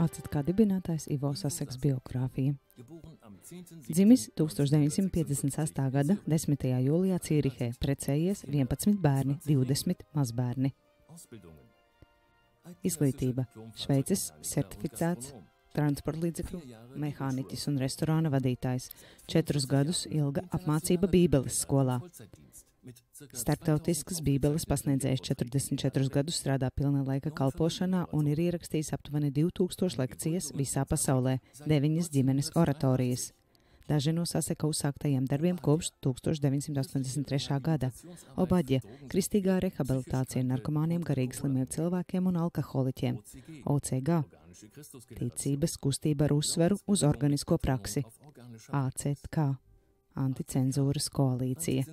ACET kā dibinātājs Ivo Saseks biogrāfija. Dzimis 1958. gada 10. jūlijā Cīrihē, precējies 11 bērni, 20 mazbērni. Izglītība – Šveices certificēts transporta līdzekļu mehāniķis un restorāna vadītājs. 4 gadus ilga apmācība Bībeles skolā. Starptautiskas Bībeles pasniedzējs 44 gadus strādā pilna laika kalpošanā un ir ierakstījis aptuveni 2000 lekcijas visā pasaulē, 9 ģimenes oratorijas. Daži no Saseka uzsāktajiem darbiem kopš 1983. gada. Obaģe – kristīgā rehabilitācija narkomāniem, garīgi slimiem cilvēkiem un alkoholiķiem. OCG – ticības kustība ar uzsveru uz organisko praksi. ACK – anticenzūras koalīcija.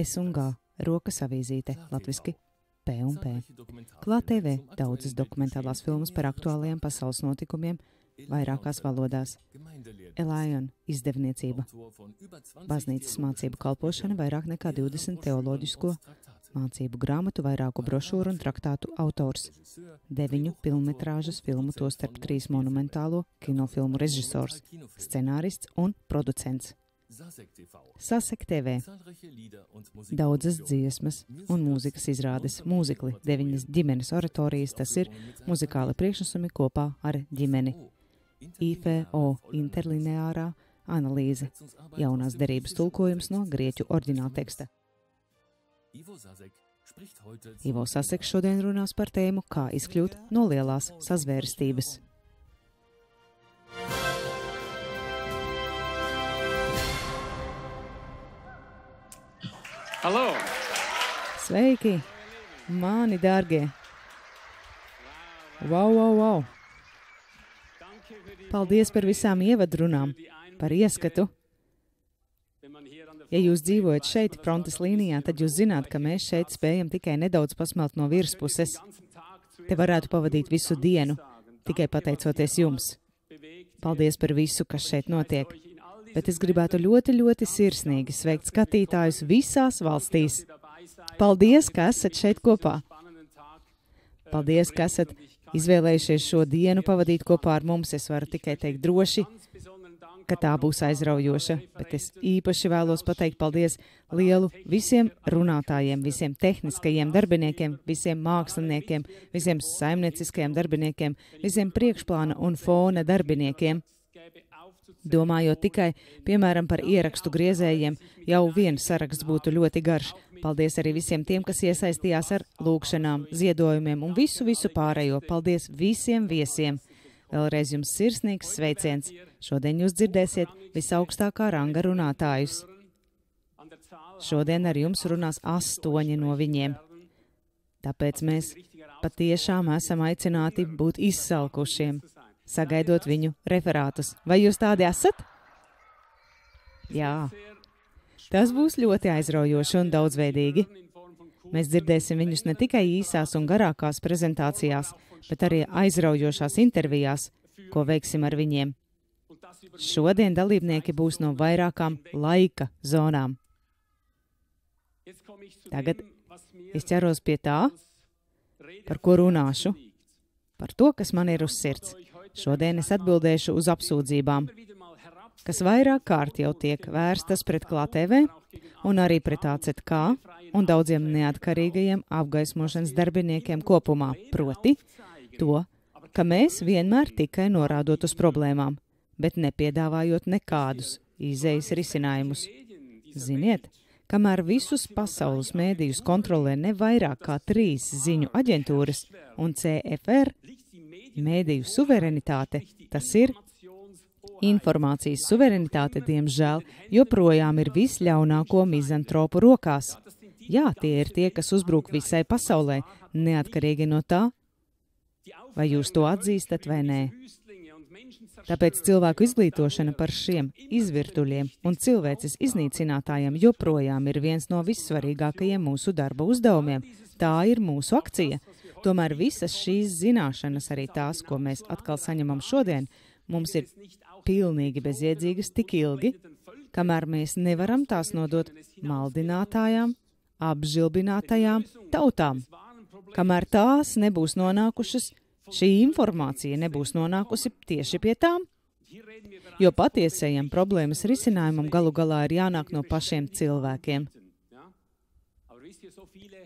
S&G – rokas avīzīte, latviski P&P. Klāt TV – daudzas dokumentālās filmas par aktuālajiem pasaules notikumiem, vairākās valodās. Elion – izdevniecība. Baznīcas mācību kalpošana, vairāk nekā 20 teoloģisko mācību grāmatu, vairāku brošūru un traktātu autors. 9 pilnmetrāžas filmu, tostarp 3 monumentālo kinofilmu režisors, scenārists un producents. Sasek TV. Daudzas dziesmas un mūzikas izrādes, mūzikli, 9 ģimenes oratorijas, tas ir muzikāli priekšnesumi kopā ar ģimeni. IFO – interlineārā analīze, jaunās derības tulkojums no grieķu oriģināla teksta. Ivo Saseks šodien runās par tēmu, kā izkļūt no lielās sazvērstības. Halo! Sveiki, mani dārgie! Wow! Paldies par visām ievadrunām, par ieskatu. Ja jūs dzīvojat šeit, frontes līnijā, tad jūs zināt, ka mēs šeit spējam tikai nedaudz pasmelt no virspuses. Te varētu pavadīt visu dienu, tikai pateicoties jums. Paldies par visu, kas šeit notiek. Bet es gribētu ļoti sirsnīgi sveikt skatītājus visās valstīs. Paldies, ka esat šeit kopā. Paldies, ka esat izvēlējušies šo dienu pavadīt kopā ar mums. Es varu tikai teikt droši, ka tā būs aizraujoša, bet es īpaši vēlos pateikt paldies lielu visiem runātājiem, visiem tehniskajiem darbiniekiem, visiem māksliniekiem, visiem saimnieciskajiem darbiniekiem, visiem priekšplāna un fona darbiniekiem. Domājot tikai, piemēram, par ierakstu griezējiem, jau viens saraksts būtu ļoti garš. Paldies arī visiem tiem, kas iesaistījās ar lūgšanām, ziedojumiem un visu pārējo. Paldies visiem viesiem. Vēlreiz jums sirsnīgs sveiciens. Šodien jūs dzirdēsiet visaugstākā ranga runātājus. Šodien ar jums runās 8 no viņiem. Tāpēc mēs patiešām esam aicināti būt izsalkušiem, sagaidot viņu referātus. Vai jūs tādi esat? Jā. Tas būs ļoti aizraujoši un daudzveidīgi. Mēs dzirdēsim viņus ne tikai īsās un garākās prezentācijās, bet arī aizraujošās intervijās, ko veiksim ar viņiem. Šodien dalībnieki būs no vairākām laika zonām. Tagad es ķeros pie tā, par ko runāšu, par to, kas man ir uz sirds. Šodien es atbildēšu uz apsūdzībām, kas vairāk kārt jau tiek vērstas pret Klāt TV un arī pret ACK un daudziem neatkarīgajiem apgaismošanas darbiniekiem kopumā, proti to, ka mēs vienmēr tikai norādot uz problēmām, bet nepiedāvājot nekādus izējas risinājumus. Ziniet, kamēr visus pasaules mēdījus kontrolē ne vairāk kā 3 ziņu aģentūras un CFR, mēdīju suverenitāte, tas ir informācijas suverenitāte, diemžēl, joprojām ir visļaunāko mizantropu rokās. Jā, tie ir tie, kas uzbruk visai pasaulē, neatkarīgi no tā, vai jūs to atzīstat vai nē. Tāpēc cilvēku izglītošana par šiem izvirtuļiem un cilvēces iznīcinātājiem joprojām ir viens no vissvarīgākajiem mūsu darba uzdevumiem. Tā ir mūsu akcija. Tomēr visas šīs zināšanas, arī tās, ko mēs atkal saņemam šodien, mums ir pilnīgi bezjēdzīgas tik ilgi, kamēr mēs nevaram tās nodot maldinātājām, apžilbinātajām tautām. Kamēr tās nebūs nonākušas, šī informācija nebūs nonākusi tieši pie tām. Jo patiesajam problēmas risinājumam galu galā ir jānāk no pašiem cilvēkiem.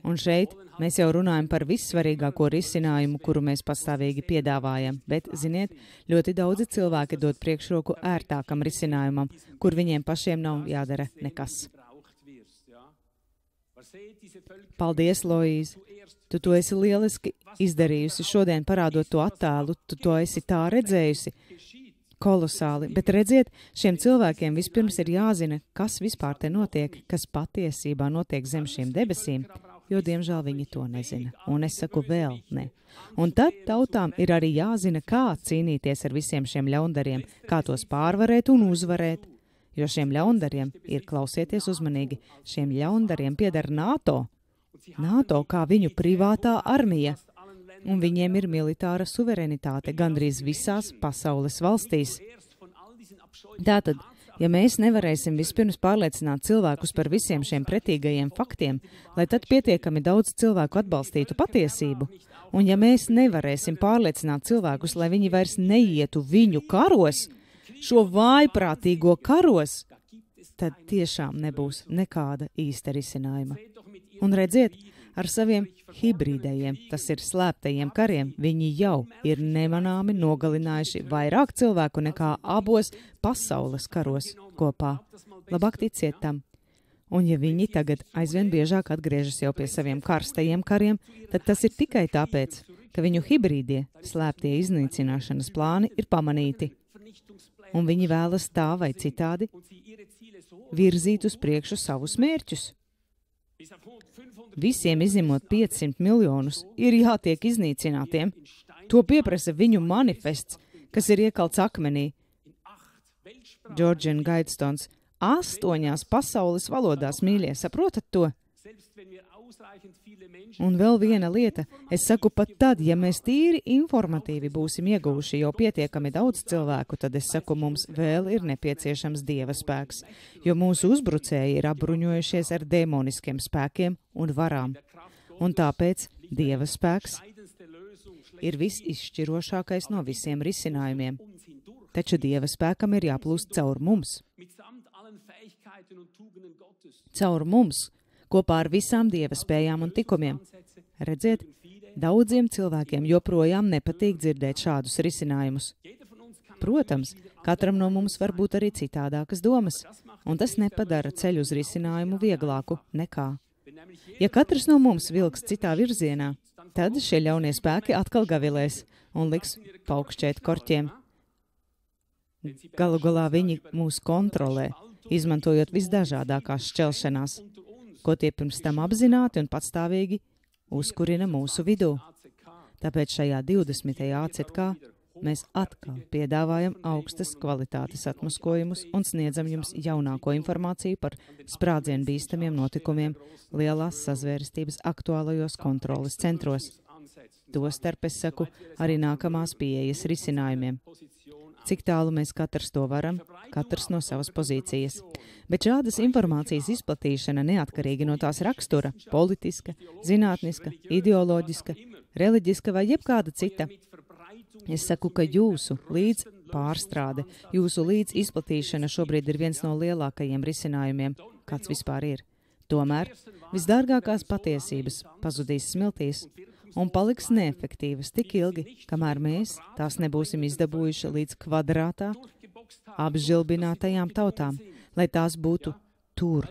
Un šeit mēs jau runājam par vissvarīgāko risinājumu, kuru mēs pastāvīgi piedāvājam, bet, ziniet, ļoti daudzi cilvēki dod priekšroku ērtākam risinājumam, kur viņiem pašiem nav jādara nekas. Paldies, Loīze! Tu to esi lieliski izdarījusi šodien, parādot to attēlu, tu to esi tā redzējusi. Kolosāli, bet redziet, šiem cilvēkiem vispirms ir jāzina, kas vispār te notiek, kas patiesībā notiek zem šiem debesīm, jo, diemžēl, viņi to nezina. Un es saku vēl ne. Un tad tautām ir arī jāzina, kā cīnīties ar visiem šiem ļaundariem, kā tos pārvarēt un uzvarēt. Jo šiem ļaundariem ir, klausieties uzmanīgi, šiem ļaundariem pieder NATO. NATO kā viņu privātā armija. Un viņiem ir militāra suverenitāte gandrīz visās pasaules valstīs. Tātad, ja mēs nevarēsim vispirms pārliecināt cilvēkus par visiem šiem pretīgajiem faktiem, lai tad pietiekami daudz cilvēku atbalstītu patiesību, un ja mēs nevarēsim pārliecināt cilvēkus, lai viņi vairs neietu viņu karos, šo vājprātīgo karos, tad tiešām nebūs nekāda īsta risinājuma. Un redziet, ar saviem hibrīdējiem, tas ir slēptajiem kariem, viņi jau ir nemanāmi nogalinājuši vairāk cilvēku nekā abos pasaules karos kopā. Labāk ticiet tam. Un ja viņi tagad aizvien biežāk atgriežas jau pie saviem karstajiem kariem, tad tas ir tikai tāpēc, ka viņu hibrīdie, slēptie iznīcināšanas plāni ir pamanīti. Un viņi vēlas tā vai citādi virzīt uz priekšu savus mērķus. Visiem izņemot 500 miljonus ir jātiek iznīcinātiem. To pieprasa viņu manifests, kas ir iekalts akmenī. Georgian Guidestons 8 pasaules valodās, mīļie, saprotat to? Un vēl viena lieta, es saku pat tad, ja mēs tīri informatīvi būsim ieguvuši jau pietiekami daudz cilvēku, tad es saku, mums vēl ir nepieciešams Dieva spēks, jo mūsu uzbrucēji ir apbruņojušies ar demoniskiem spēkiem un varām. Un tāpēc Dieva spēks ir visizšķirošākais no visiem risinājumiem. Taču Dieva spēkam ir jāplūst caur mums. Caur mums. Kopā ar visām Dieva spējām un tikumiem. Redziet, daudziem cilvēkiem joprojām nepatīk dzirdēt šādus risinājumus. Protams, katram no mums var būt arī citādākas domas, un tas nepadara ceļu uz risinājumu vieglāku nekā. Ja katrs no mums vilks citā virzienā, tad šie ļaunie spēki atkal gavilēs un liks paukšķēt korķiem. Galu galā viņi mūs kontrolē, izmantojot visdažādākās šķelšanās, ko tie pirms tam apzināti un patstāvīgi uzkurina mūsu vidū. Tāpēc šajā 20. ACK mēs atkal piedāvājam augstas kvalitātes atmaskojumus un sniedzam jums jaunāko informāciju par sprādzienu bīstamiem notikumiem lielās sazvērstības aktuālajos kontroles centros. Tostarp es saku arī nākamās pieejas risinājumiem. Cik tālu mēs katrs to varam, katrs no savas pozīcijas. Bet šādas informācijas izplatīšana neatkarīgi no tās rakstura, politiska, zinātniska, ideoloģiska, reliģiska vai jebkāda cita. Es saku, ka jūsu līdz pārstrāde, jūsu līdz izplatīšana šobrīd ir viens no lielākajiem risinājumiem, kāds vispār ir. Tomēr visdārgākās patiesības pazudīs smiltīs un paliks neefektīvas tik ilgi, kamēr mēs tās nebūsim izdabūjuši līdz kvadrātā apžilbinātajām tautām, lai tās būtu tur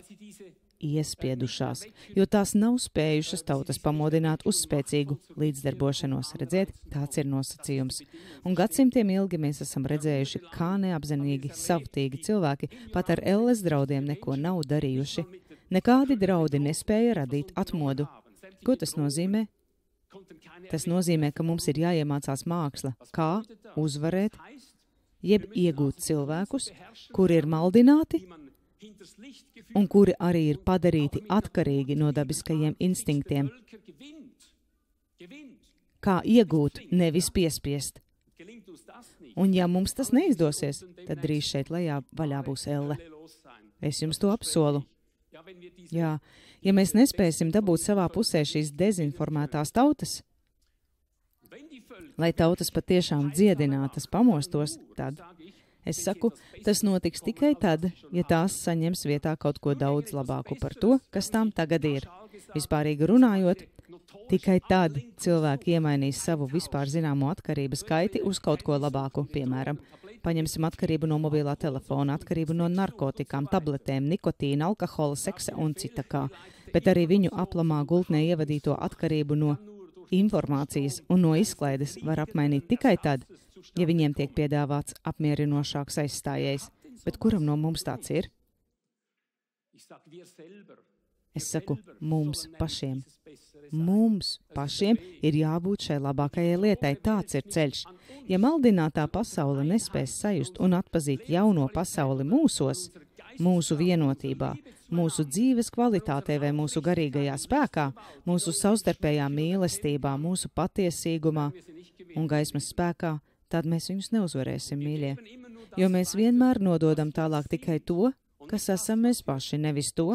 iespiedušās, jo tās nav spējušas tautas pamodināt uz spēcīgu līdzdarbošanos. Redziet, tāds ir nosacījums. Un gadsimtiem ilgi mēs esam redzējuši, kā neapzinīgi, savtīgi cilvēki pat ar elles draudiem neko nav darījuši. Nekādi draudi nespēja radīt atmodu. Ko tas nozīmē? Tas nozīmē, ka mums ir jāiemācās māksla, kā uzvarēt, jeb iegūt cilvēkus, kuri ir maldināti un kuri arī ir padarīti atkarīgi no dabiskajiem instinktiem. Kā iegūt, nevis piespiest. Un ja mums tas neizdosies, tad drīz šeit lejā vaļā būs elle. Es jums to apsolu. Jā, ja mēs nespēsim dabūt savā pusē šīs dezinformētās tautas, lai tautas patiešām dziedinātas pamostos, tad, es saku, tas notiks tikai tad, ja tās saņems vietā kaut ko daudz labāku par to, kas tām tagad ir. Vispārīgi runājot, tikai tad cilvēki iemainīs savu vispār zināmo atkarības kaiti uz kaut ko labāku, piemēram, paņemsim atkarību no mobilā telefona, atkarību no narkotikām, tabletēm, nikotīna, alkohola, seksa un cita kā, bet arī viņu aplamā gultnē ievadīto atkarību no informācijas un no izklaides var apmainīt tikai tad, ja viņiem tiek piedāvāts apmierinošāks aizstājējs. Bet kuram no mums tāds ir? Es saku, mums pašiem. Mums pašiem ir jābūt šai labākajai lietai. Tāds ir ceļš. Ja maldinātā pasaule nespēs sajust un atpazīt jauno pasauli mūsos, mūsu vienotībā, mūsu dzīves kvalitātē vai mūsu garīgajā spēkā, mūsu savstarpējā mīlestībā, mūsu patiesīgumā un gaismas spēkā, tad mēs viņus neuzvarēsim, mīļie. Jo mēs vienmēr nododam tālāk tikai to, kas esam mēs paši, nevis to,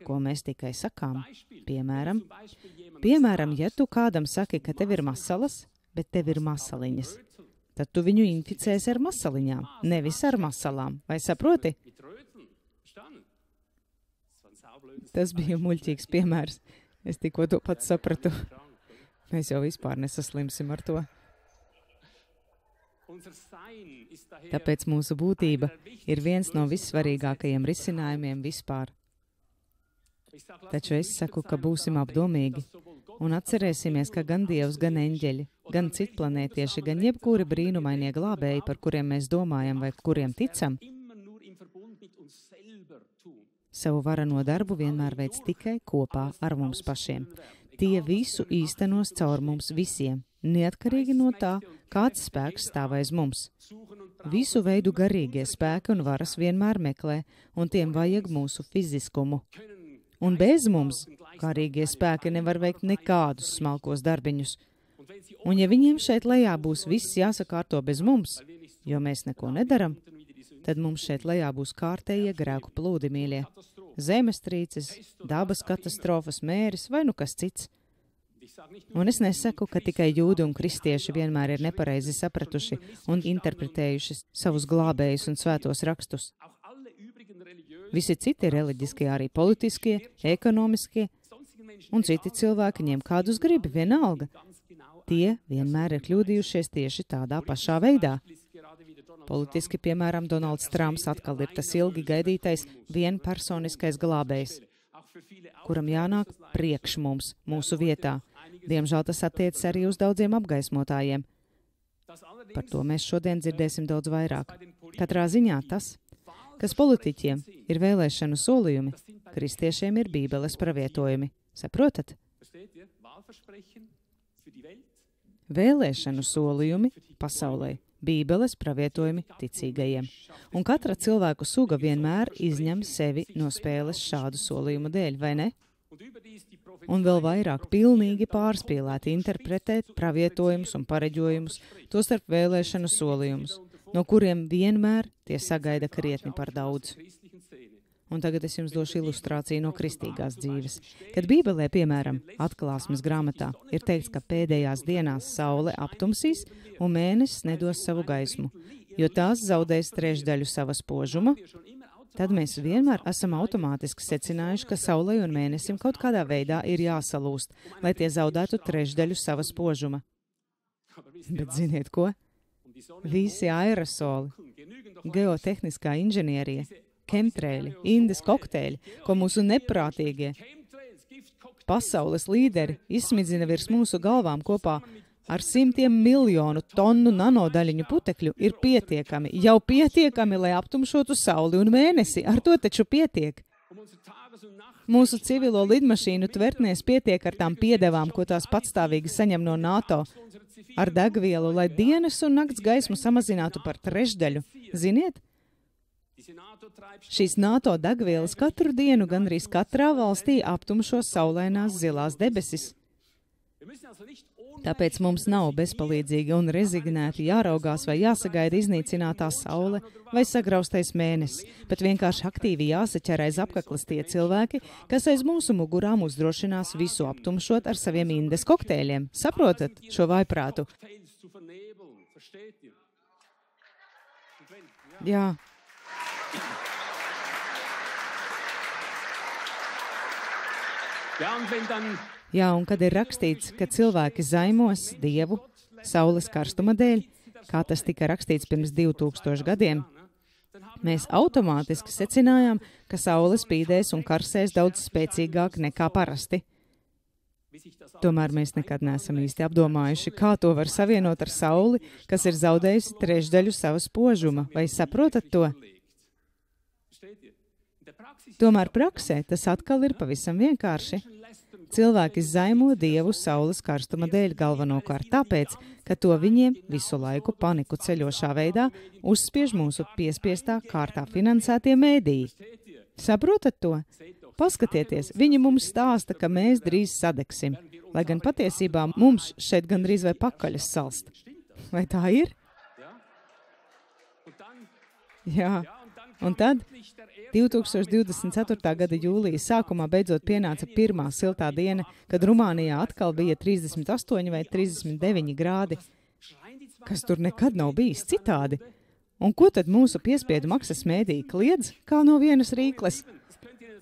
ko mēs tikai sakām. Piemēram, ja tu kādam saki, ka tev ir masalas, bet tev ir masaliņas, tad tu viņu inficēsi ar masaliņām, nevis ar masalām. Vai saproti? Tas bija muļķīgs piemērs. Es tikko to pats sapratu. Mēs jau vispār nesaslimsim ar to. Tāpēc mūsu būtība ir viens no vissvarīgākajiem risinājumiem vispār. Taču es saku, ka būsim apdomīgi un atcerēsimies, ka gan Dievs, gan eņģeļi, gan citplanētieši, gan jebkuri brīnumainie glābēji, par kuriem mēs domājam vai kuriem ticam, savu varano darbu vienmēr veic tikai kopā ar mums pašiem. Tie visu īstenos caur mums visiem, neatkarīgi no tā, kāds spēks stāv aiz mums. Visu veidu garīgie spēki un varas vienmēr meklē, un tiem vajag mūsu fiziskumu. Un bez mums garīgie spēki nevar veikt nekādus smalkos darbiņus. Un ja viņiem šeit lejā būs viss jāsakārto bez mums, jo mēs neko nedaram, tad mums šeit lejā būs kārtējie grēku plūdi, mīļie. Zemestrīces, dabas katastrofas, mēris vai nu kas cits. Un es nesaku, ka tikai jūdi un kristieši vienmēr ir nepareizi sapratuši un interpretējuši savus glābējus un svētos rakstus. Visi citi reliģiskie, arī politiskie, ekonomiskie un citi cilvēki ņem kādus gribi, vienalga. Tie vienmēr ir kļūdījušies tieši tādā pašā veidā. Politiski, piemēram, Donalds Trumps atkal ir tas ilgi gaidītais vienpersoniskais glābējs, kuram jānāk priekš mums, mūsu vietā. Diemžēl tas attiecas arī uz daudziem apgaismotājiem. Par to mēs šodien dzirdēsim daudz vairāk. Katrā ziņā tas, kas politiķiem ir vēlēšanu solījumi, kristiešiem ir Bībeles pravietojumi. Saprotat? Vēlēšanu solījumi pasaulē, Bībeles pravietojumi ticīgajiem. Un katra cilvēku suga vienmēr izņem sevi no spēles šādu solījumu dēļ, vai ne? Un vēl vairāk pilnīgi pārspīlēti interpretēt pravietojumus un pareģojumus, tostarp vēlēšanu solījumus, no kuriem vienmēr tie sagaida krietni par daudz. Un tagad es jums došu ilustrāciju no kristīgās dzīves. Kad Bībelē, piemēram, Atklāsmes grāmatā, ir teikts, ka pēdējās dienās saule aptumsīs un mēnesis nedos savu gaismu, jo tās zaudēs trešdaļu sava spožuma, tad mēs vienmēr esam automātiski secinājuši, ka saulei un mēnesim kaut kādā veidā ir jāsalūst, lai tie zaudētu trešdaļu sava spožuma. Bet ziniet ko? Visi aerosoli, geotehniskā inženierija, chemtraili, indes kokteļi, ko mūsu neprātīgie pasaules līderi izsmidzina virs mūsu galvām kopā ar 100 miljonu tonu nanodaļiņu putekļu, ir pietiekami, jau pietiekami, lai aptumšotu sauli un mēnesi. Ar to taču pietiek. Mūsu civilo lidmašīnu tvertnēs pietiek ar tām piedevām, ko tās patstāvīgi saņem no NATO, ar degvielu, lai dienas un nakts gaismu samazinātu par trešdaļu. Ziniet? Šīs NATO degvielas katru dienu gandrīz katrā valstī aptumšo saulainās zilās debesis. Tāpēc mums nav bezpalīdzīgi un rezignēti jāraugās vai jāsagaida iznīcinātā saule vai sagraustais mēnesis, bet vienkārši aktīvi jāsaķer aiz apkakles tie cilvēki, kas aiz mūsu mugurām uzdrošinās visu aptumšot ar saviem indes kokteļiem. Saprotat šo vaiprātu? Jā. Jā, un kad ir rakstīts, ka cilvēki zaimos Dievu saules karstuma dēļ, kā tas tika rakstīts pirms 2000 gadiem, mēs automātiski secinājām, ka saule spīdēs un karsēs daudz spēcīgāk nekā parasti. Tomēr mēs nekad neesam īsti apdomājuši, kā to var savienot ar sauli, kas ir zaudējusi trešdaļu savas spožuma. Vai saprotat to? Tomēr praksē tas atkal ir pavisam vienkārši. Cilvēki zaimo Dievu saules karstuma dēļ galvenokārt tāpēc, ka to viņiem visu laiku paniku ceļošā veidā uzspiež mūsu piespiestā kārtā finansētie mēdīji. Saprotat to? Paskatieties, viņi mums stāsta, ka mēs drīz sadegsim, lai gan patiesībā mums šeit gandrīz vai pakaļas salst. Vai tā ir? Jā. Un tad 2024. gada jūlijas sākumā beidzot pienāca pirmā siltā diena, kad Rumānijā atkal bija 38 vai 39 grādi, kas tur nekad nav bijis citādi. Un ko tad mūsu piespiedu maksas mēdīji kliedz, kā no vienas rīkles?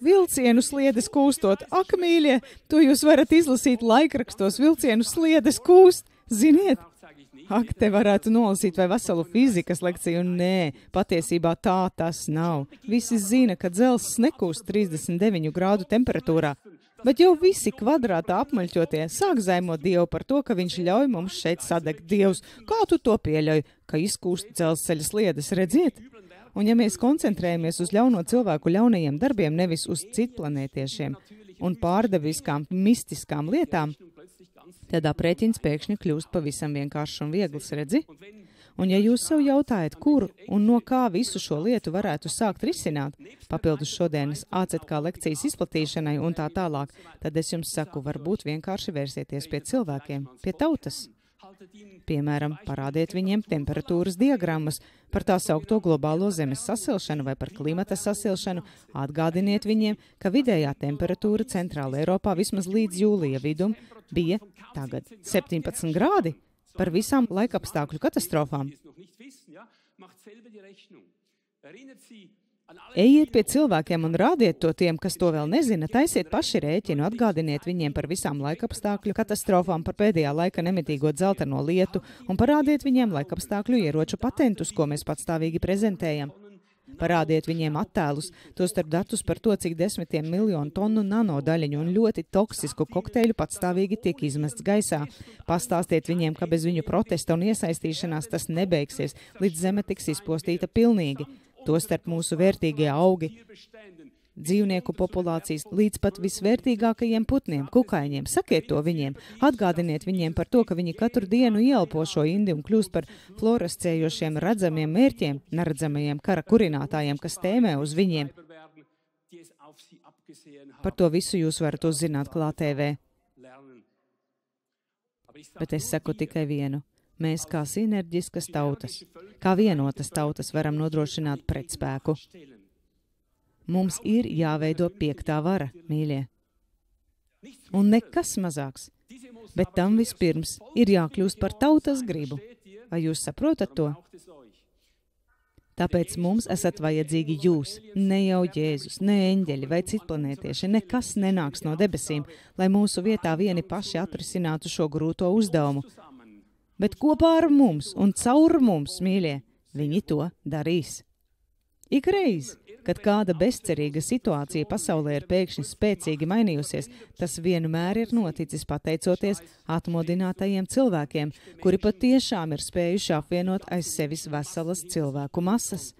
Vilcienu sliedes kūstot, ak, mīļie, to jūs varat izlasīt laikrakstos, vilcienu sliedes kūst, ziniet? Ak, te varētu nolasīt vai veselu fizikas lekciju, un nē, patiesībā tā tas nav. Visi zina, ka dzelzs nekūst 39 grādu temperatūrā, bet jau visi kvadrātā apmaļķotie sāk zaimot Dievu par to, ka viņš ļauj mums šeit sadegt. Dievs, kā tu to pieļauj, ka izkūst dzelzceļa sliedes, redziet? Un ja mēs koncentrējamies uz ļauno cilvēku ļaunajiem darbiem, nevis uz citplanētiešiem un pārdeviskām, mistiskām lietām, tad aprēķins pēkšņi kļūst pavisam vienkāršs un viegls, redzi? Un ja jūs sev jautājat, kur un no kā visu šo lietu varētu sākt risināt, papildus šodienas ACK lekcijas izplatīšanai un tā tālāk, tad es jums saku, varbūt vienkārši vērsieties pie cilvēkiem, pie tautas. Piemēram, parādiet viņiem temperatūras diagrammas par tā saukto globālo zemes sasilšanu vai par klimata sasilšanu, atgādiniet viņiem, ka vidējā temperatūra Centrāla Eiropā vismaz līdz jūlija vidum bija tagad 17 grādi par visām laikapstākļu katastrofām. Ejiet pie cilvēkiem un rādiet to tiem, kas to vēl nezina, taisiet paši rēķinu, atgādiniet viņiem par visām laikapstākļu katastrofām, par pēdējā laika nemitīgo dzelteno lietu un parādiet viņiem laikapstākļu ieroču patentus, ko mēs patstāvīgi prezentējam. Parādiet viņiem attēlus, tostarp datus par to, cik desmitiem miljonu tonu nanodaļiņu un ļoti toksisku kokteļu patstāvīgi tiek izmests gaisā. Pastāstiet viņiem, ka bez viņu protesta un iesaistīšanās tas nebeigsies, līdz zeme tiks izpostīta pilnīgi. Tostarp mūsu vērtīgie augi, dzīvnieku populācijas, līdz pat visvērtīgākajiem putniem, kukaiņiem. Sakiet to viņiem, atgādiniet viņiem par to, ka viņi katru dienu ieelpo šo indi un kļūst par fluorescējošiem redzamiem mērķiem, neredzamajiem kara kurinātājiem, kas tēmē uz viņiem. Par to visu jūs varat uzzināt klāt TV. Bet es saku tikai vienu. Mēs kā sinerģiskas tautas, kā vienotas tautas varam nodrošināt pretspēku. Mums ir jāveido piektā vara, mīļie. Un nekas mazāks, bet tam vispirms ir jākļūst par tautas gribu. Vai jūs saprotat to? Tāpēc mums esat vajadzīgi jūs, ne jau Jēzus, ne eņģeļi vai citplanētieši, nekas nenāks no debesīm, lai mūsu vietā vieni paši atrisinātu šo grūto uzdevumu. Bet kopā ar mums un caur mums, mīļie, viņi to darīs. Ikreiz, kad kāda bezcerīga situācija pasaulē ir pēkšņi spēcīgi mainījusies, tas vienmēr ir noticis pateicoties atmodinātajiem cilvēkiem, kuri patiešām ir spējuši apvienot aiz sevis veselas cilvēku masas.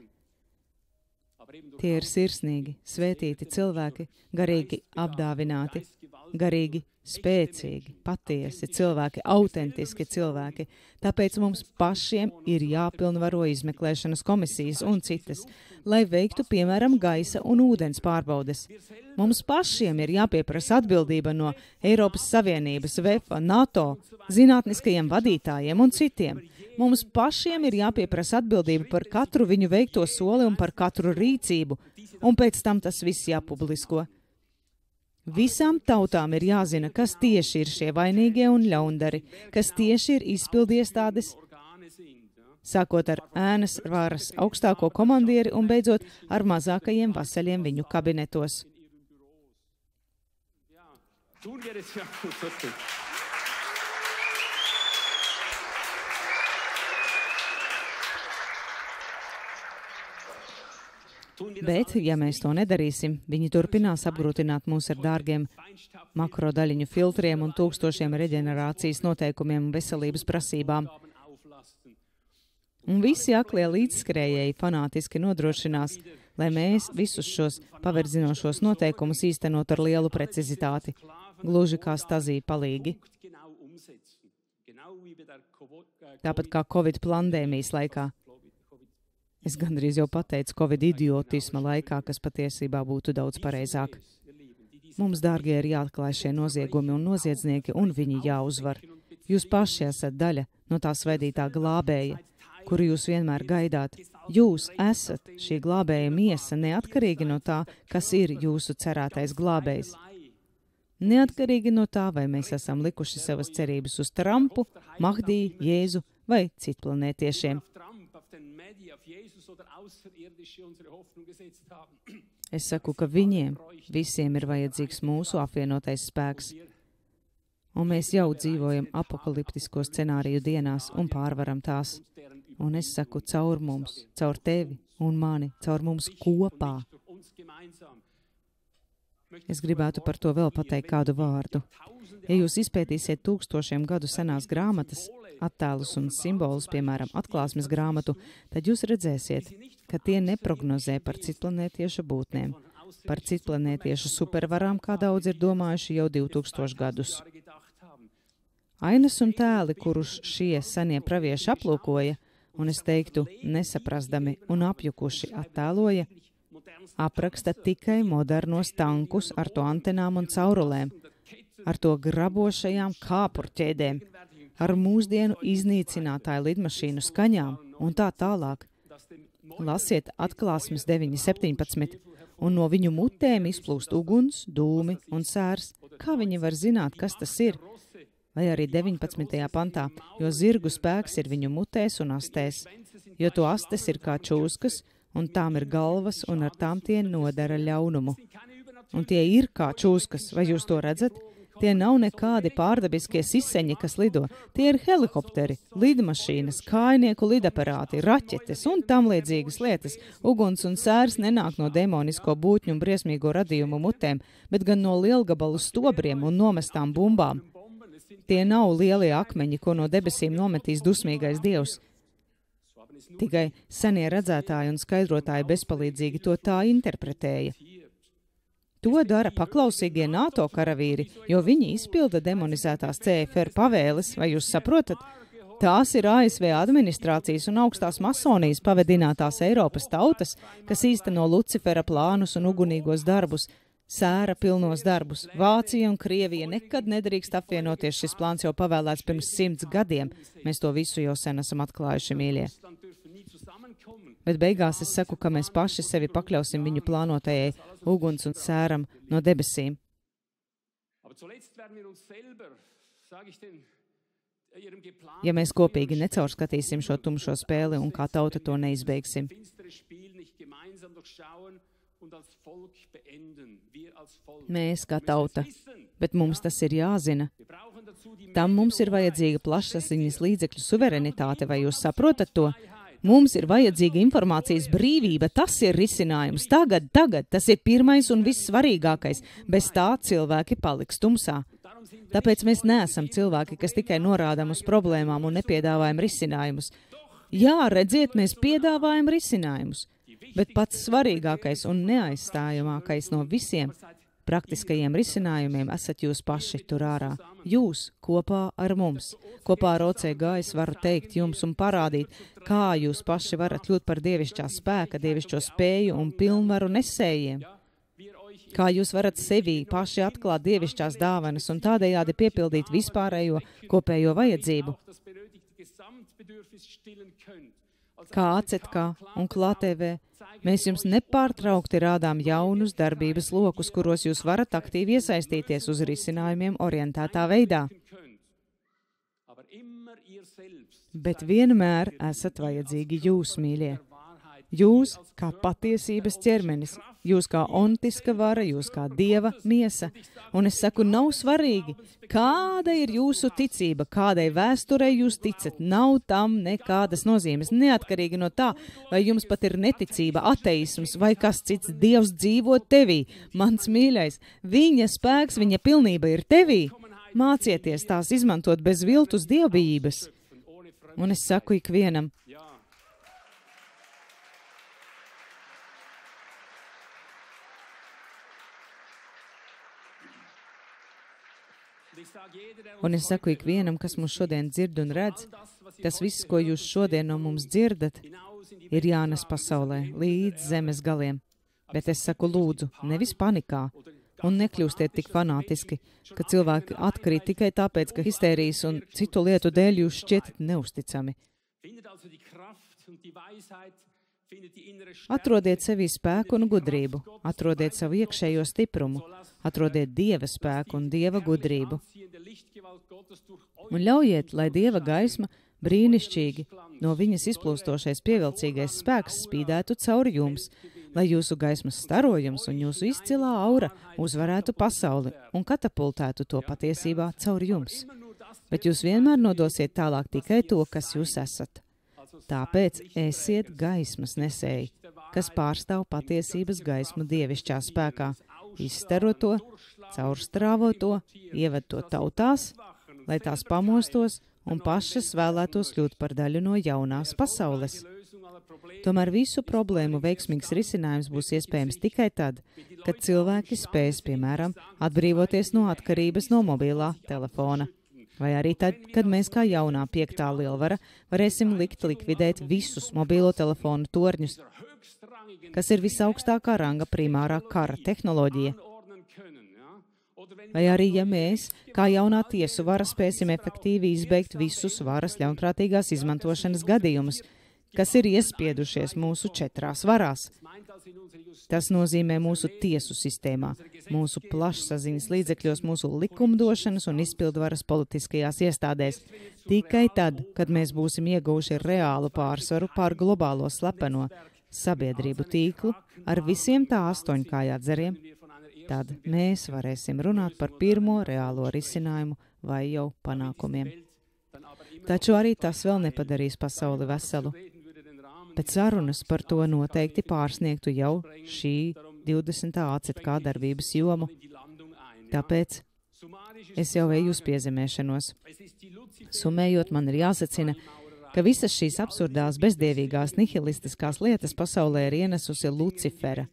Tie ir sirsnīgi, svētīti cilvēki, garīgi apdāvināti. garīgi spēcīgi, patiesi cilvēki, autentiski cilvēki. Tāpēc mums pašiem ir jāpilnvaro izmeklēšanas komisijas un citas, lai veiktu, piemēram, gaisa un ūdens pārbaudes. Mums pašiem ir jāpieprasa atbildība no Eiropas Savienības, VEFA, NATO, zinātniskajiem vadītājiem un citiem. Mums pašiem ir jāpieprasa atbildība par katru viņu veikto soli un par katru rīcību, un pēc tam tas viss jāpublisko. Visām tautām ir jāzina, kas tieši ir šie vainīgie un ļaundari, kas tieši ir izpildiestādes, sākot ar ēnas varas augstāko komandieri un beidzot ar mazākajiem vasaļiem viņu kabinetos. Bet, ja mēs to nedarīsim, viņi turpinās apgrūtināt mūs ar dārgiem makrodaļiņu filtriem un tūkstošiem reģenerācijas noteikumiem un veselības prasībām. Un visi aklie līdzskrējēji fanātiski nodrošinās, lai mēs visus šos paverdzinošos noteikumus īstenot ar lielu precizitāti, gluži kā Stazī palīgi. Tāpat kā Covid pandēmijas laikā. Es gandrīz jau pateicu Covid idiotisma laikā, kas patiesībā būtu daudz pareizāk. Mums, dārgie, ir jāatklāj šie noziegumi un noziedznieki, un viņi jāuzvar. Jūs paši esat daļa no tā svaidītā glābēja, kuru jūs vienmēr gaidāt. Jūs esat šī glābēja miesa, neatkarīgi no tā, kas ir jūsu cerētais glābējs. Neatkarīgi no tā, vai mēs esam likuši savas cerības uz Trumpu, Mahdiju, Jēzu vai citplanētiešiem. Es saku, ka viņiem visiem ir vajadzīgs mūsu apvienotais spēks. Un mēs jau dzīvojam apokaliptisko scenāriju dienās un pārvaram tās. Un es saku caur mums, caur tevi un mani, caur mums kopā. Es gribētu par to vēl pateikt kādu vārdu. Ja jūs izpētīsiet tūkstošiem gadu senās grāmatas, attēlus un simbolus, piemēram, atklāsmes grāmatu, tad jūs redzēsiet, ka tie neprognozē par citplanētiešu būtnēm, par citplanētiešu supervarām, kā daudz ir domājuši jau 2000 gadus. Ainas un tēli, kurus šie senie pravieši aplūkoja, un es teiktu, nesaprastami un apjukuši attēloja, apraksta tikai modernos tankus ar to antenām un caurulēm, ar to grabošajām kāpurķēdēm, ar mūsdienu iznīcinātāju lidmašīnu skaņām un tā tālāk. Lasiet atklāsmes 9:17, un no viņu mutēm izplūst uguns, dūmi un sērs. Kā viņi var zināt, kas tas ir? Vai arī 19. pantā, jo zirgu spēks ir viņu mutēs un astēs, jo to astes ir kā čūskas, un tām ir galvas, un ar tām tie nodara ļaunumu. Un tie ir kā čūskas, vai jūs to redzat? Tie nav nekādi pārdabiskie siseņi, kas lido. Tie ir helikopteri, lidmašīnas, kājnieku lidaparāti, raķetes un tam līdzīgas lietas. Uguns un sērs nenāk no demonisko būtņu un briesmīgo radījumu mutēm, bet gan no lielgabalu stobriem un nomestām bumbām. Tie nav lielie akmeņi, ko no debesīm nometīs dusmīgais dievs. Tikai senie redzētāji un skaidrotāji bezpalīdzīgi to tā interpretēja. To dara paklausīgie NATO karavīri, jo viņi izpilda demonizētās CFR pavēles, vai jūs saprotat? Tās ir ASV administrācijas un augstās masonijas pavedinātās Eiropas tautas, kas īsteno Lucifera plānus un ugunīgos darbus, sēra pilnos darbus. Vācija un Krievija nekad nedrīkst apvienoties, šis plāns jau pavēlēts pirms 100 gadiem. Mēs to visu jau sen esam atklājuši, mīļie. Bet beigās es saku, ka mēs paši sevi pakļausim viņu plānotajai uguns un sēram no debesīm. Ja mēs kopīgi necaurskatīsim šo tumšo spēli un kā tauta to neizbeigsim. Mēs kā tauta, bet mums tas ir jāzina. Tam mums ir vajadzīga plašsaziņas līdzekļu suverenitāte, vai jūs saprotat to? Mums ir vajadzīga informācijas brīvība, tas ir risinājums. Tagad, tas ir pirmais un vissvarīgākais. Bez tā cilvēki paliks tumsā. Tāpēc mēs neesam cilvēki, kas tikai norādām uz problēmām un nepiedāvājam risinājumus. Jā, redziet, mēs piedāvājam risinājumus, bet pats svarīgākais un neaizstājamākais no visiem Praktiskajiem risinājumiem esat jūs paši tur ārā. Jūs kopā ar mums. Kopā ar OCG es varu teikt jums un parādīt, kā jūs paši varat kļūt par dievišķā spēka, dievišķo spēju un pilnvaru nesējiem. Kā jūs varat sevī paši atklāt dievišķās dāvanas un tādējādi piepildīt vispārējo kopējo vajadzību. Kā ACK un KLATV, mēs jums nepārtraukti rādām jaunus darbības lokus, kuros jūs varat aktīvi iesaistīties uz risinājumiem orientētā veidā. Bet vienmēr esat vajadzīgi jūs, mīļie. Jūs kā patiesības ķermenis, jūs kā ontiska vara, jūs kā dieva miesa. Un es saku, nav svarīgi, kāda ir jūsu ticība, kādai vēsturei jūs ticat. Nav tam nekādas nozīmes, neatkarīgi no tā, vai jums pat ir neticība, ateisms vai kas cits. Dievs dzīvo tevī, mans mīļais. Viņa spēks, viņa pilnība ir tevī. Mācieties tās izmantot bez viltus dievbijības. Un es saku ikvienam, ikvienam, kas mūs šodien dzird un redz, tas viss, ko jūs šodien no mums dzirdat, ir jānes pasaulē līdz zemes galiem. Bet es saku lūdzu, nevis panikā, un nekļūstiet tik fanātiski, ka cilvēki atkrīt tikai tāpēc, ka histērijas un citu lietu dēļ jūs šķietat neusticami. Atrodiet sevī spēku un gudrību, atrodiet savu iekšējo stiprumu, atrodiet Dieva spēku un Dieva gudrību. Un ļaujiet, lai Dieva gaisma brīnišķīgi no viņas izplūstošais pievilcīgais spēks spīdētu cauri jums, lai jūsu gaismas starojums un jūsu izcilā aura uzvarētu pasauli un katapultētu to patiesībā cauri jums. Bet jūs vienmēr nodosiet tālāk tikai to, kas jūs esat. Tāpēc esiet gaismas nesēji, kas pārstāv patiesības gaismu dievišķā spēkā, izstaro to, caurstrāvo to, ieved to tautās, lai tās pamostos un pašas vēlētos kļūt par daļu no jaunās pasaules. Tomēr visu problēmu veiksmīgs risinājums būs iespējams tikai tad, kad cilvēki spēs, piemēram, atbrīvoties no atkarības no mobilā telefona. Vai arī tad, kad mēs kā jaunā 5. lielvara varēsim likvidēt visus mobilo telefonu torņus, kas ir visaugstākā ranga primārā kara tehnoloģija. Vai arī, ja mēs, kā jaunā tiesu vara, spēsim efektīvi izbeigt visus varas ļaunprātīgās izmantošanas gadījumus, kas ir iespiedušies mūsu 4 varās. Tas nozīmē mūsu tiesu sistēmā, mūsu plašsaziņas līdzekļos, mūsu likumdošanas un izpildvaras politiskajās iestādēs. Tikai tad, kad mēs būsim ieguvuši reālu pārsvaru pār globālo slepeno sabiedrību tīklu ar visiem tā 8-kājādzeriem, tad mēs varēsim runāt par pirmo reālo risinājumu vai jau panākumiem. Taču arī tas vēl nepadarīs pasauli veselu. Bet sarunas par to noteikti pārsniegtu jau šī 20. ACK darbības jomu. Tāpēc es jau eju uz piezemēšanos. Summējot, man ir jāsacina, ka visas šīs absurdās, bezdievīgās, nihilistiskās lietas pasaulē ir ienesusi Lucifera,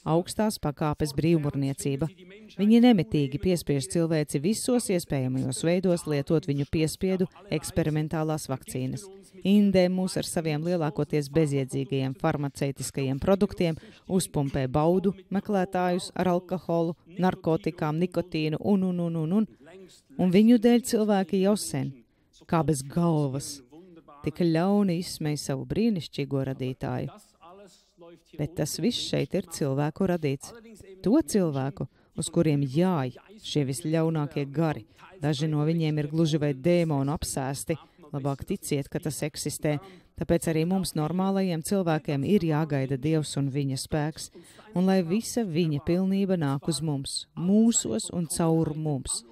augstās pakāpes brīvmurniecība. Viņi nemitīgi piespiež cilvēci visos iespējamajos veidos lietot viņu piespiedu eksperimentālās vakcīnas. Indē mūs ar saviem lielākoties bezjēdzīgajiem farmaceitiskajiem produktiem, uzpumpē baudu meklētājus ar alkoholu, narkotikām, nikotīnu un viņu dēļ cilvēki jau sen, kā bez galvas, tik ļauni izsmej savu brīnišķīgo radītāju. Bet tas viss šeit ir cilvēku radīts. To cilvēku, uz kuriem jāj šie visļaunākie gari. Daži no viņiem ir gluži vai dēmonu apsēsti. Labāk ticiet, ka tas eksistē. Tāpēc arī mums, normālajiem cilvēkiem, ir jāgaida Dievs un viņa spēks. Un lai visa viņa pilnība nāk uz mums, mūsos un caur mums.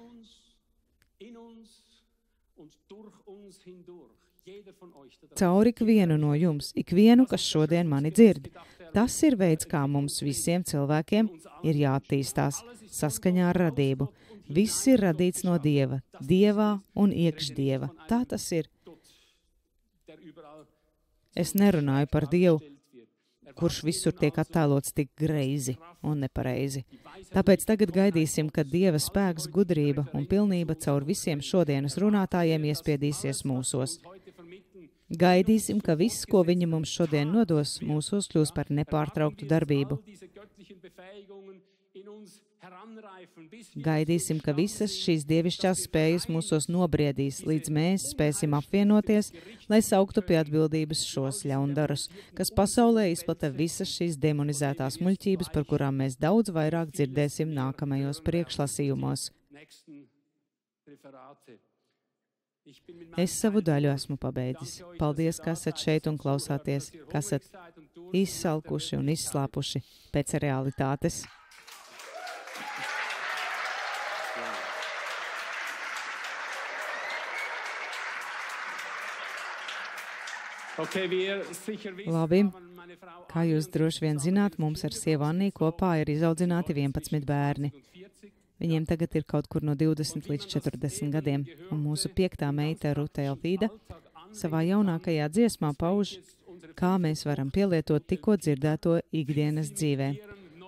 Caur ikvienu no jums, ikvienu, kas šodien mani dzird. Tas ir veids, kā mums visiem cilvēkiem ir jāattīstās saskaņā ar radību. Viss ir radīts no Dieva, Dievā un iekš Dieva. Tā tas ir. Es nerunāju par Dievu, kurš visur tiek attēlots tik greizi un nepareizi. Tāpēc tagad gaidīsim, kad Dieva spēks, gudrība un pilnība caur visiem šodienas runātājiem iespiedīsies mūsos. Gaidīsim, ka viss, ko viņi mums šodien nodos, mūsos kļūs par nepārtrauktu darbību. Gaidīsim, ka visas šīs dievišķās spējas mūsos nobriedīs, līdz mēs spēsim apvienoties, lai sauktu pie atbildības šos ļaundarus, kas pasaulē izplata visas šīs demonizētās muļķības, par kurām mēs daudz vairāk dzirdēsim nākamajos priekšlasījumos. Es savu daļu esmu pabeidzis. Paldies, ka esat šeit un klausāties, ka esat izsalkuši un izslāpuši pēc realitātes. Labi, kā jūs droši vien zināt, mums ar sievu Anniju kopā ir izaudzināti 11 bērni. Viņiem tagad ir kaut kur no 20 līdz 40 gadiem, un mūsu 5. meita Rute Elfīda savā jaunākajā dziesmā pauž, kā mēs varam pielietot tikko dzirdēto ikdienas dzīvē.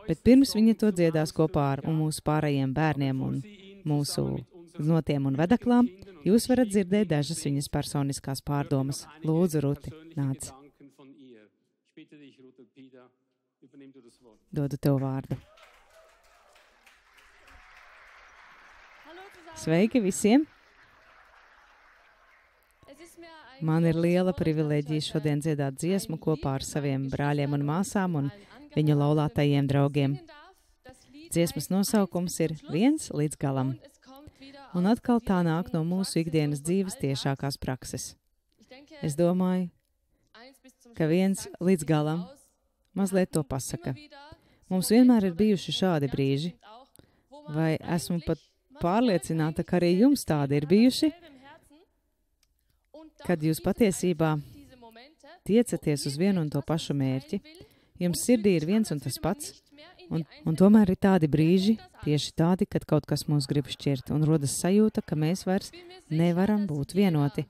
Bet pirms viņa to dziedās kopā ar mūsu pārējiem bērniem un mūsu notiem un vedaklām, jūs varat dzirdēt dažas viņas personiskās pārdomas. Lūdzu, Ruti, nāc. Dodu tev vārdu. Sveiki visiem! Man ir liela privilēģija šodien dziedāt dziesmu kopā ar saviem brāļiem un māsām un viņu laulātajiem draugiem. Dziesmas nosaukums ir Viens līdz galam. Un atkal tā nāk no mūsu ikdienas dzīves tiešākās prakses. Es domāju, ka viens līdz galam mazliet to pasaka. Mums vienmēr ir bijuši šādi brīži, vai esmu pat pārliecināta, ka arī jums tādi ir bijuši, kad jūs patiesībā tiecaties uz vienu un to pašu mērķi, jums sirdī ir viens un tas pats, un tomēr ir tādi brīži, tieši tādi, kad kaut kas mūs grib šķirt, un rodas sajūta, ka mēs vairs nevaram būt vienoti.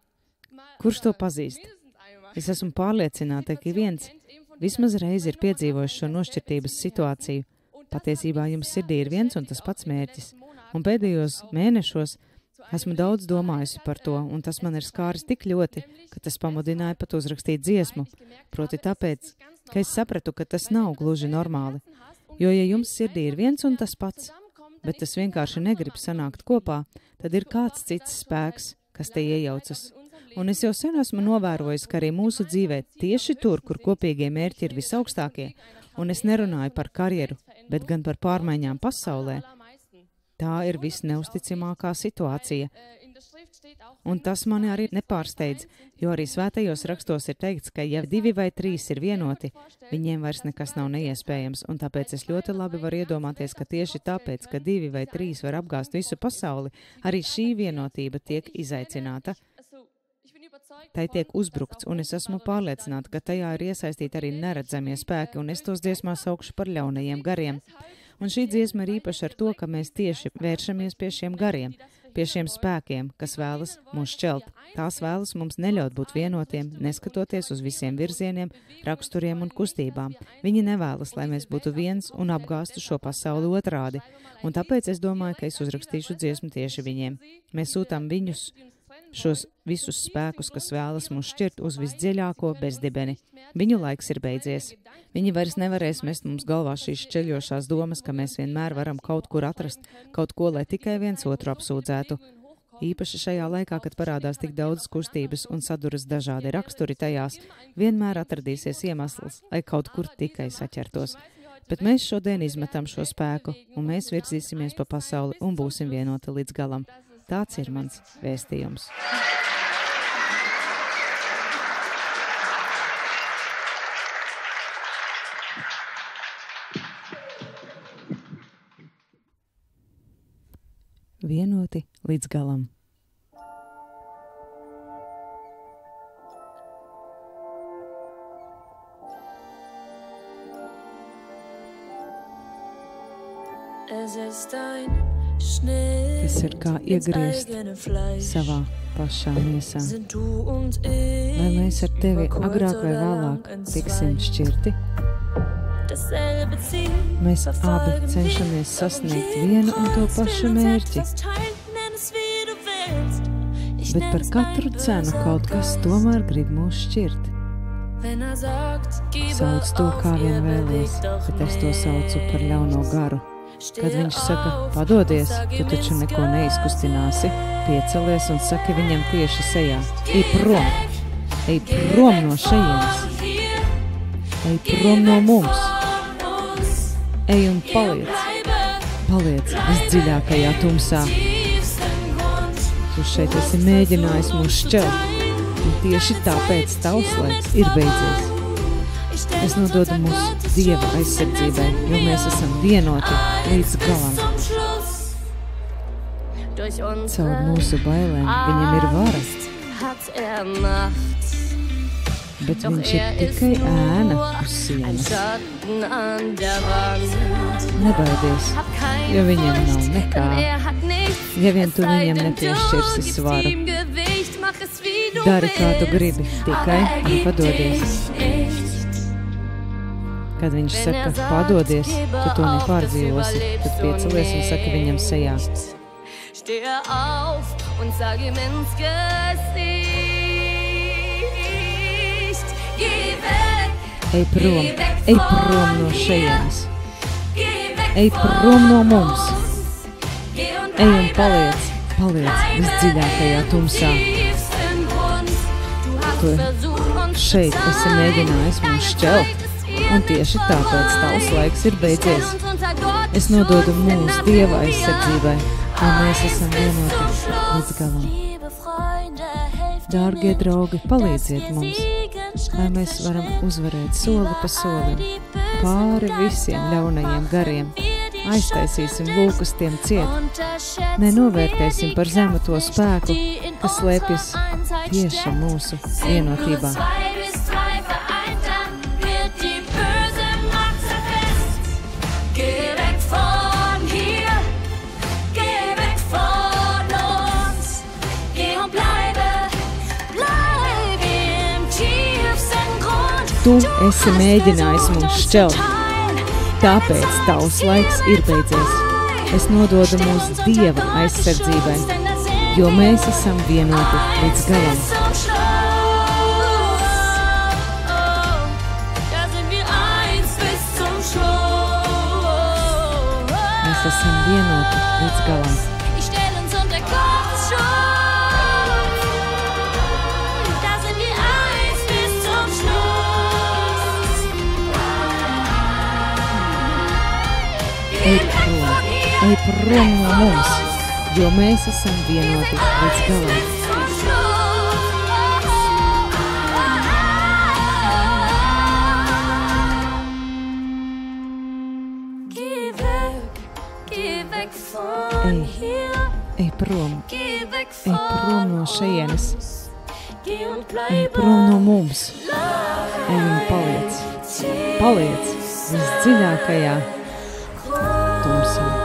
Kurš to pazīst? Es esmu pārliecināta, ka viens vismaz reiz ir piedzīvojis šo nošķirtības situāciju. Patiesībā jums sirdī ir viens un tas pats mērķis. Un pēdējos mēnešos esmu daudz domājusi par to, un tas man ir skāris tik ļoti, ka tas pamudināja pat uzrakstīt dziesmu. Proti tāpēc, ka es sapratu, ka tas nav gluži normāli. Jo, ja jums sirdī ir viens un tas pats, bet tas vienkārši negrib sanākt kopā, tad ir kāds cits spēks, kas te iejaucas. Un es jau sen esmu novērojis, ka arī mūsu dzīvē tieši tur, kur kopīgie mērķi ir visaugstākie, un es nerunāju par karjeru, bet gan par pārmaiņām pasaulē, tā ir visneusticamākā situācija. Un tas mani arī nepārsteidz, jo arī svētajos rakstos ir teikts, ka ja 2 vai 3 ir vienoti, viņiem vairs nekas nav neiespējams, un tāpēc es ļoti labi varu iedomāties, ka tieši tāpēc, ka 2 vai 3 var apgāzt visu pasauli, arī šī vienotība tiek izaicināta. Tai tiek uzbrukts, un es esmu pārliecināta, ka tajā ir iesaistīti arī neredzamie spēki, un es tos dziesmā saukšu par ļaunajiem gariem. Un šī dziesma ir īpaša ar to, ka mēs tieši vēršamies pie šiem gariem, pie šiem spēkiem, kas vēlas mūs šķelt. Tās vēlas mums neļaut būt vienotiem, neskatoties uz visiem virzieniem, raksturiem un kustībām. Viņi nevēlas, lai mēs būtu viens un apgāstu šo pasauli otrādi. Un tāpēc es domāju, ka es uzrakstīšu dziesmu tieši viņiem. Mēs sūtām viņus, šos visus spēkus, kas vēlas mūs šķirt uz visdziļāko bezdibeni. Viņu laiks ir beidzies. Viņi vairs nevarēs mest mums galvā šīs šķeļošās domas, ka mēs vienmēr varam kaut kur atrast kaut ko, lai tikai viens otru apsūdzētu. Īpaši šajā laikā, kad parādās tik daudz kustības un saduras dažādi raksturi tajās, vienmēr atradīsies iemesls, lai kaut kur tikai saķertos. Bet mēs šodien izmetam šo spēku, un mēs virzīsimies pa pasauli un būsim vienoti līdz galam. Tāds ir mans vēstījums. Vienoti līdz galam. Tas ir kā iegriezt savā pašā miesā. Vai mēs ar tevi agrāk vai vēlāk tiksim šķirti? Mēs abi cenšamies sasniegt vienu un to pašu mērķi. Bet par katru cenu kaut kas tomēr grib mūs šķirt. Sauc to, kā vien vēlies, bet es to saucu par ļauno garu. Kad viņš saka, padodies, tu taču neko neizkustināsi, piecelies un saki viņam tieši sejā. Ej prom no šejienes. Ej prom no mums. Ej un paliec visdziļākajā tumsā. Tu šeit esi mēģinājis mūs šķelt, un tieši tāpēc tavs laiks ir beidzies. Es nododu mūsu Dieva aizsardzībai, jo mēs esam vienoti līdz galam. Caur mūsu bailēm viņam ir vara, bet viņš ir tikai ēna uz sienas. Nebaidies, jo viņam nav nekā. Ja vien tu viņam nepiešķirsi svaru, dari kā tu gribi, tikai padodies. Kad viņš saka, padodies, tu to nepārdzīvosi, tad piecelies un saki viņam sejā. Ej prom no šejienes. Ej prom no mums. Ej un paliec visdziļākajā tumsā. Tu šeit esi mēģinājis mūs šķelt. Un tieši tāpēc tavs laiks ir beidzies. Es nododu mūsu Dieva aizsardzībai, jo mēs esam vienoti līdz galam. Dārgie draugi, palīdziet mums, lai mēs varam uzvarēt soli pa solim, pāri visiem ļaunajiem gariem. Aiztaisīsim lūkus tiem ciet. Nenovērtēsim par zemu to spēku, kas slēpjas tieši mūsu vienotībā. Tu esi mēģinājis mums šķelt, tāpēc tavs laiks ir beidzies. Es nododu mūsu Dieva aizsardzībai, jo mēs esam vienoti līdz galam. Mēs esam vienoti līdz galam. Ej prom no mums, jo mēs esam vienoti līdz galam. Ej prom no šejienes. Ej prom no mums. Ej un paliec visdziļākajā tumsā.